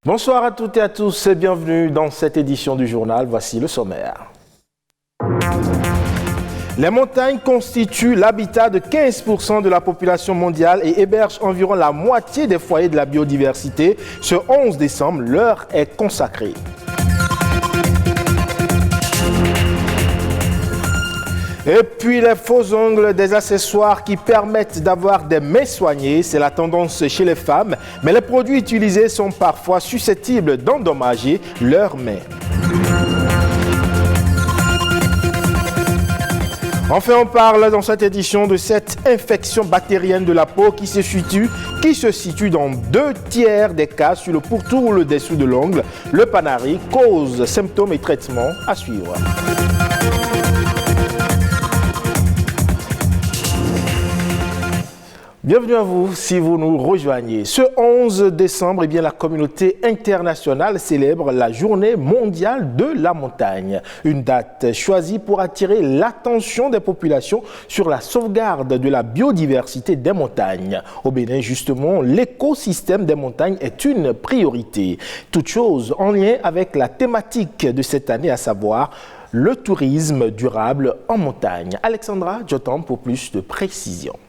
Bonsoir à toutes et à tous et bienvenue dans cette édition du journal. Voici le sommaire. Les montagnes constituent l'habitat de 15% de la population mondiale et hébergent environ la moitié des foyers de la biodiversité. Ce 11 décembre, l'heure est consacrée. Et puis les faux ongles, des accessoires qui permettent d'avoir des mains soignées, c'est la tendance chez les femmes, mais les produits utilisés sont parfois susceptibles d'endommager leurs mains. Enfin, on parle dans cette édition de cette infection bactérienne de la peau qui se situe dans 2/3 des cas sur le pourtour ou le dessous de l'ongle. Le panari, cause, symptômes et traitements à suivre. Bienvenue à vous si vous nous rejoignez. Ce 11 décembre, la communauté internationale célèbre la Journée mondiale de la montagne. Une date choisie pour attirer l'attention des populations sur la sauvegarde de la biodiversité des montagnes. Au Bénin, justement, l'écosystème des montagnes est une priorité. Toute chose en lien avec la thématique de cette année, à savoir le tourisme durable en montagne. Alexandra Jotam pour plus de précisions.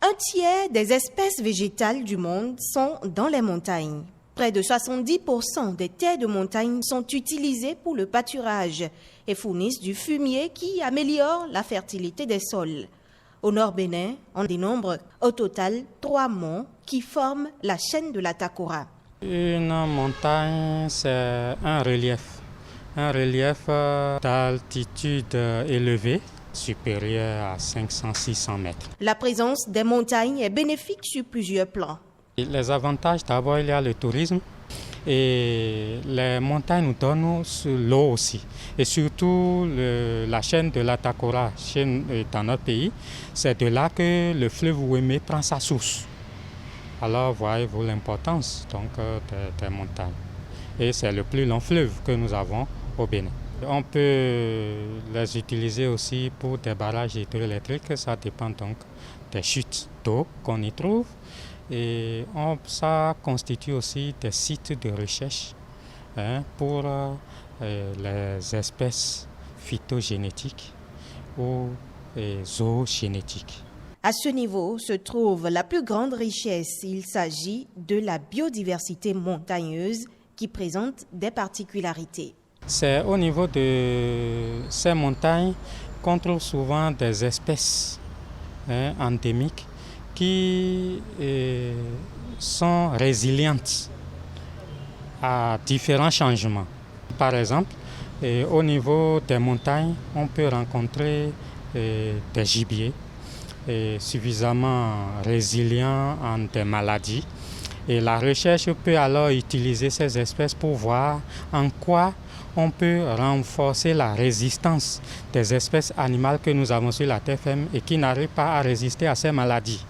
Un tiers des espèces végétales du monde sont dans les montagnes. Près de 70% des terres de montagne sont utilisées pour le pâturage et fournissent du fumier qui améliore la fertilité des sols. Au nord Bénin, on dénombre au total 3 monts qui forment la chaîne de la Takora. Une montagne, c'est un relief d'altitude élevée, supérieur à 500-600 mètres. La présence des montagnes est bénéfique sur plusieurs plans. Les avantages, d'abord, il y a le tourisme et les montagnes nous donnent l'eau aussi. Et surtout, la chaîne de la Takora, dans notre pays, c'est de là que le fleuve Ouémé prend sa source. Alors, voyez-vous l'importance des montagnes. Et c'est le plus long fleuve que nous avons au Bénin. On peut les utiliser aussi pour des barrages hydroélectriques, ça dépend donc des chutes d'eau qu'on y trouve. Et ça constitue aussi des sites de recherche pour les espèces phytogénétiques ou zoogénétiques. À ce niveau se trouve la plus grande richesse. Il s'agit de la biodiversité montagneuse qui présente des particularités. C'est au niveau de ces montagnes qu'on trouve souvent des espèces endémiques qui sont résilientes à différents changements. Par exemple, au niveau des montagnes, on peut rencontrer des gibiers suffisamment résilients en des maladies. Et la recherche peut alors utiliser ces espèces pour voir en quoi on peut renforcer la résistance des espèces animales que nous avons sur la terre ferme et qui n'arrivent pas à résister à ces maladies.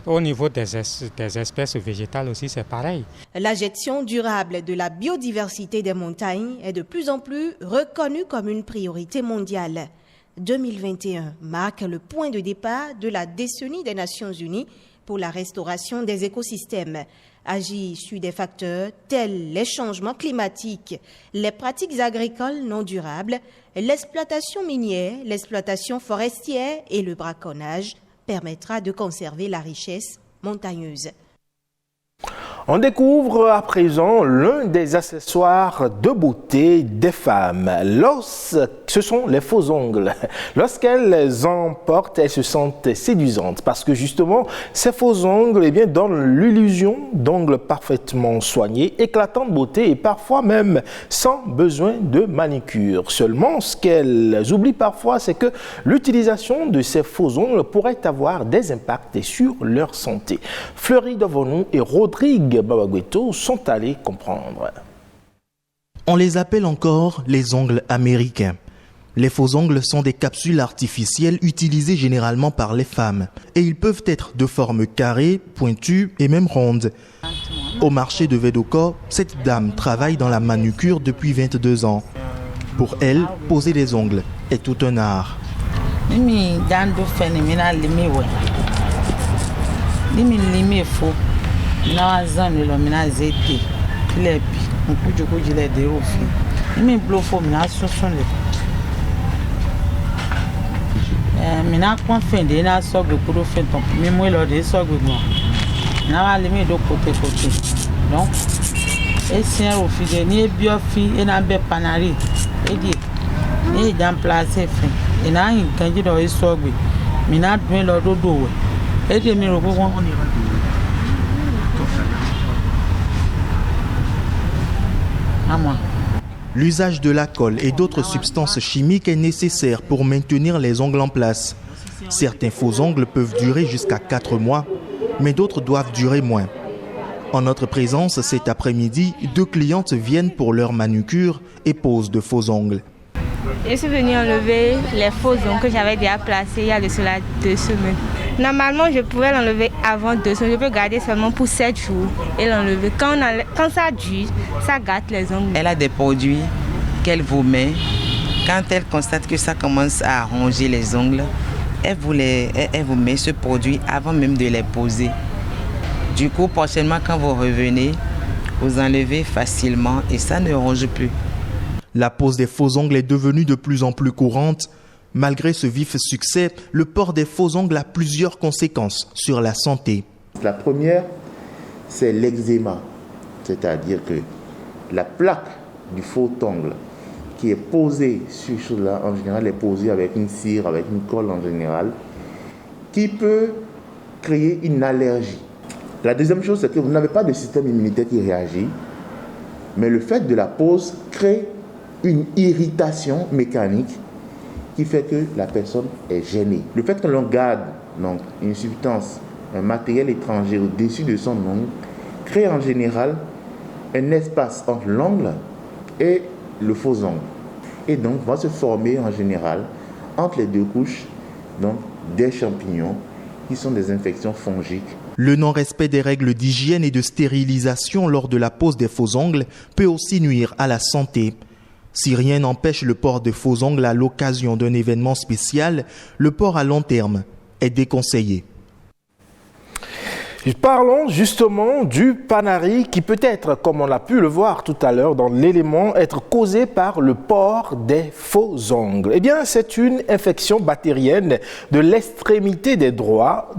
Au niveau des espèces végétales aussi, c'est pareil. La gestion durable de la biodiversité des montagnes est de plus en plus reconnue comme une priorité mondiale. 2021 marque le point de départ de la décennie des Nations Unies pour la restauration des écosystèmes. Agir sur des facteurs tels les changements climatiques, les pratiques agricoles non durables, l'exploitation minière, l'exploitation forestière et le braconnage permettra de conserver la richesse montagneuse. On découvre à présent l'un des accessoires de beauté des femmes. Ce sont les faux ongles. Lorsqu'elles en portent, elles se sentent séduisantes parce que justement, ces faux ongles donnent l'illusion d'ongles parfaitement soignés, éclatants de beauté et parfois même sans besoin de manicure. Seulement, ce qu'elles oublient parfois, c'est que l'utilisation de ces faux ongles pourrait avoir des impacts sur leur santé. Fleury Devonou et Rodrigue Babagüeto sont allés comprendre. On les appelle encore les ongles américains. Les faux ongles sont des capsules artificielles utilisées généralement par les femmes et ils peuvent être de forme carrée, pointue et même ronde. Au marché de Vedoko, cette dame travaille dans la manucure depuis 22 ans. Pour elle, poser les ongles est tout un art. Limi fo na wazan lo mina zete Il est puis, on peut du coup il est des au fil. Mais blofo mina son le. Mina quand fin de na so gbe ko do fin ton. Mi mo lo de so gbe mo. Na wa le mi do côté. Donc et c'est au fil de ni bio fi et na be panari. Et dit ni dan placer fin. Et na hin kan ji do e so gbe. Mina dun lo do do we. Et dit mi ro ko won ni. L'usage de la colle et d'autres substances chimiques est nécessaire pour maintenir les ongles en place. Certains faux ongles peuvent durer jusqu'à 4 mois, mais d'autres doivent durer moins. En notre présence, cet après-midi, 2 clientes viennent pour leur manucure et posent de faux ongles. Je suis venue enlever les faux ongles que j'avais déjà placés il y a de cela 2 semaines. Normalement, je pouvais l'enlever avant 2 semaines. Je peux garder seulement pour 7 jours et l'enlever. Quand ça dure, ça gâte les ongles. Elle a des produits qu'elle vous met. Quand elle constate que ça commence à ronger les ongles, elle vous met ce produit avant même de les poser. Du coup, prochainement, quand vous revenez, vous enlevez facilement et ça ne ronge plus. La pose des faux ongles est devenue de plus en plus courante. Malgré ce vif succès, le port des faux ongles a plusieurs conséquences sur la santé. La première, c'est l'eczéma, c'est-à-dire que la plaque du faux ongle qui est posée sur cela, en général, est posée avec une cire, avec une colle en général, qui peut créer une allergie. La deuxième chose, c'est que vous n'avez pas de système immunitaire qui réagit, mais le fait de la pose crée une irritation mécanique qui fait que la personne est gênée. Le fait que l'on garde donc, une substance, un matériel étranger au-dessus de son ongle, crée en général un espace entre l'ongle et le faux ongle. Et donc va se former en général entre les 2 couches donc, des champignons qui sont des infections fongiques. Le non-respect des règles d'hygiène et de stérilisation lors de la pose des faux ongles peut aussi nuire à la santé. Si rien n'empêche le port de faux ongles à l'occasion d'un événement spécial, le port à long terme est déconseillé. Parlons justement du panari qui peut être, comme on l'a pu le voir tout à l'heure dans l'élément, être causé par le port des faux ongles. Eh bien, c'est une infection bactérienne de l'extrémité des doigts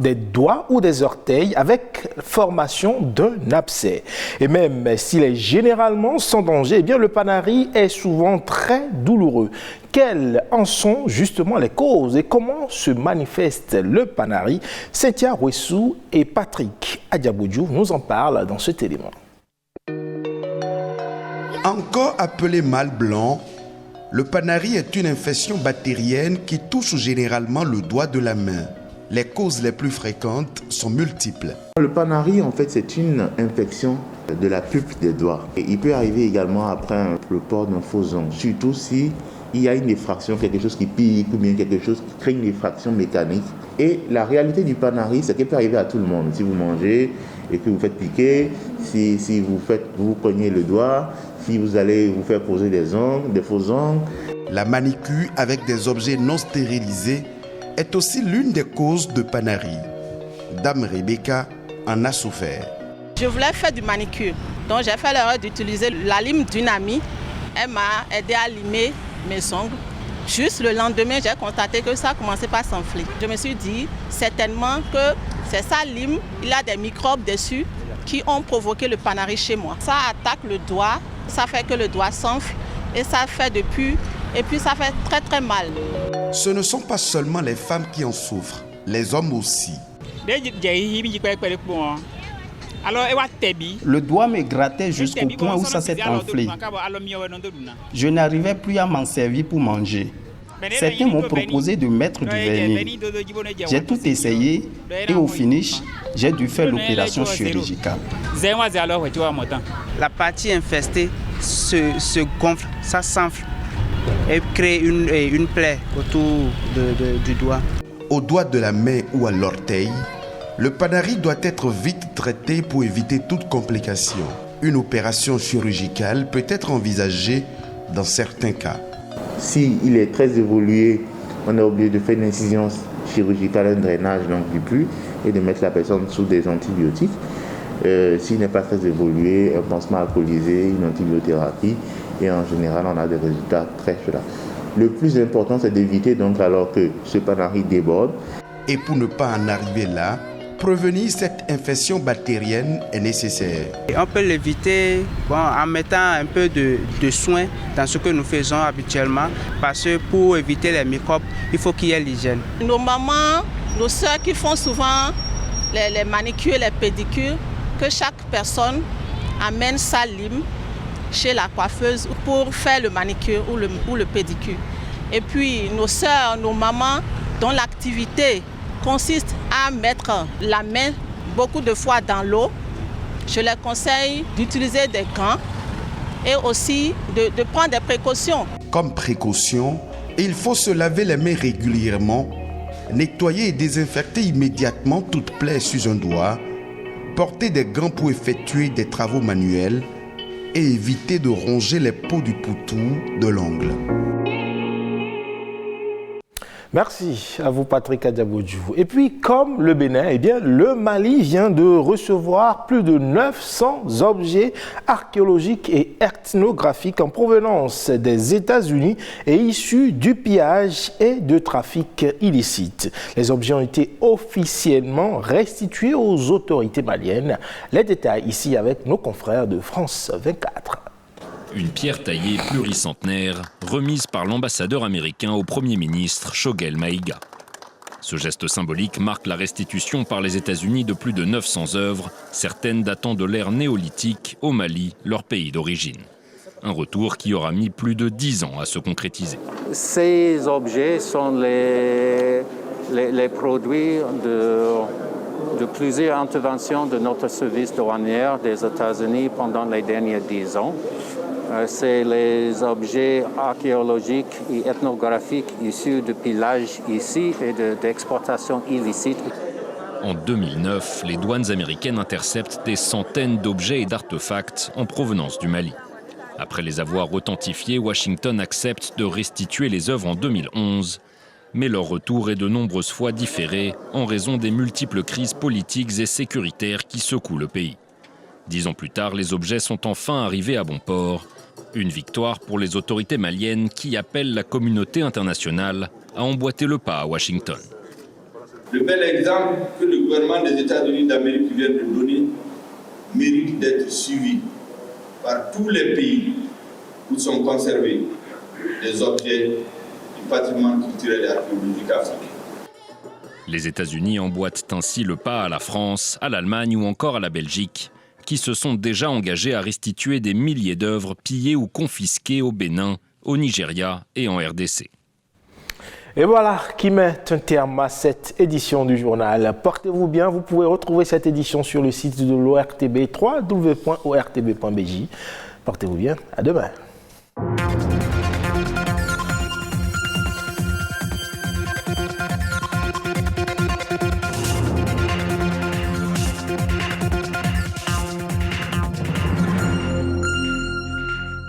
ou des orteils avec formation d'un abcès. Et même s'il est généralement sans danger, eh bien, le panari est souvent très douloureux. Quelles en sont justement les causes et comment se manifeste le panari? Cynthia Rouessou et Patrick Adiaboudjou nous en parlent dans cet élément. Encore appelé mal blanc, le panari est une infection bactérienne qui touche généralement le doigt de la main. Les causes les plus fréquentes sont multiples. Le panari, en fait, c'est une infection de la pulpe des doigts. Et il peut arriver également après le port d'un faux ongle, surtout si il y a une effraction, quelque chose qui pique ou bien quelque chose qui crée une effraction mécanique. Et la réalité du panari, c'est qu'elle peut arriver à tout le monde. Si vous mangez et que vous faites piquer, si vous cognez le doigt, si vous allez vous faire poser des ongles, des faux ongles. La manicure avec des objets non stérilisés est aussi l'une des causes de panari. Dame Rebecca en a souffert. Je voulais faire du manicure, donc j'ai fait l'erreur d'utiliser la lime d'une amie. Elle m'a aidé à limer mes ongles. Juste le lendemain, j'ai constaté que ça commençait pas à s'enfler. Je me suis dit certainement que c'est sa lime, il a des microbes dessus qui ont provoqué le panari chez moi. Ça attaque le doigt, ça fait que le doigt s'enfle et ça fait et puis ça fait très très mal. Ce ne sont pas seulement les femmes qui en souffrent, les hommes aussi. Le doigt me grattait jusqu'au point où ça s'est enflé. Je n'arrivais plus à m'en servir pour manger. Certains m'ont proposé de mettre du vernis. J'ai tout essayé et au finish, j'ai dû faire l'opération chirurgicale. La partie infestée se gonfle, ça s'enfle et crée une plaie autour du doigt. Au doigt de la main ou à l'orteil, le panari doit être vite traité pour éviter toute complication. Une opération chirurgicale peut être envisagée dans certains cas. S'il est très évolué, on est obligé de faire une incision chirurgicale, un drainage donc, du pus et de mettre la personne sous des antibiotiques. S'il n'est pas très évolué, un pansement alcoolisé, une antibiothérapie, et en général, on a des résultats très faibles. Le plus important, c'est d'éviter donc alors que ce Panari déborde. Et pour ne pas en arriver là, prévenir cette infection bactérienne est nécessaire. Et on peut l'éviter en mettant un peu de soin dans ce que nous faisons habituellement, parce que pour éviter les microbes, il faut qu'il y ait l'hygiène. Nos mamans, nos soeurs qui font souvent les manicures et les pédicures, que chaque personne amène sa lime chez la coiffeuse pour faire le manicure ou le pédicure. Et puis nos soeurs, nos mamans, dont l'activité consiste à mettre la main beaucoup de fois dans l'eau, je les conseille d'utiliser des gants et aussi de prendre des précautions. Comme précaution, il faut se laver les mains régulièrement, nettoyer et désinfecter immédiatement toute plaie sur un doigt, porter des gants pour effectuer des travaux manuels et éviter de ronger les peaux du poutou de l'ongle. Merci à vous, Patrick Adiabodjou. Et puis, comme le Bénin, eh bien, le Mali vient de recevoir plus de 900 objets archéologiques et ethnographiques en provenance des États-Unis et issus du pillage et de trafic illicite. Les objets ont été officiellement restitués aux autorités maliennes. Les détails ici avec nos confrères de France 24. Une pierre taillée pluricentenaire remise par l'ambassadeur américain au Premier ministre Choguel Maïga. Ce geste symbolique marque la restitution par les États-Unis de plus de 900 œuvres, certaines datant de l'ère néolithique au Mali, leur pays d'origine. Un retour qui aura mis plus de 10 ans à se concrétiser. Ces objets sont les produits de plusieurs interventions de notre service douanier des États-Unis pendant les derniers 10 ans. C'est les objets archéologiques et ethnographiques issus de pillage ici et d'exportation illicite. En 2009, les douanes américaines interceptent des centaines d'objets et d'artefacts en provenance du Mali. Après les avoir authentifiés, Washington accepte de restituer les œuvres en 2011. Mais leur retour est de nombreuses fois différé en raison des multiples crises politiques et sécuritaires qui secouent le pays. 10 ans plus tard, les objets sont enfin arrivés à bon port. Une victoire pour les autorités maliennes qui appellent la communauté internationale à emboîter le pas à Washington. Le bel exemple que le gouvernement des États-Unis d'Amérique vient de donner mérite d'être suivi par tous les pays où sont conservés des objets du patrimoine culturel et archéologique africain. Les États-Unis emboîtent ainsi le pas à la France, à l'Allemagne ou encore à la Belgique, qui se sont déjà engagés à restituer des milliers d'œuvres pillées ou confisquées au Bénin, au Nigeria et en RDC. Et voilà qui met un terme à cette édition du journal. Portez-vous bien, vous pouvez retrouver cette édition sur le site de l'ORTB, www.ortb.bj. Portez-vous bien, à demain.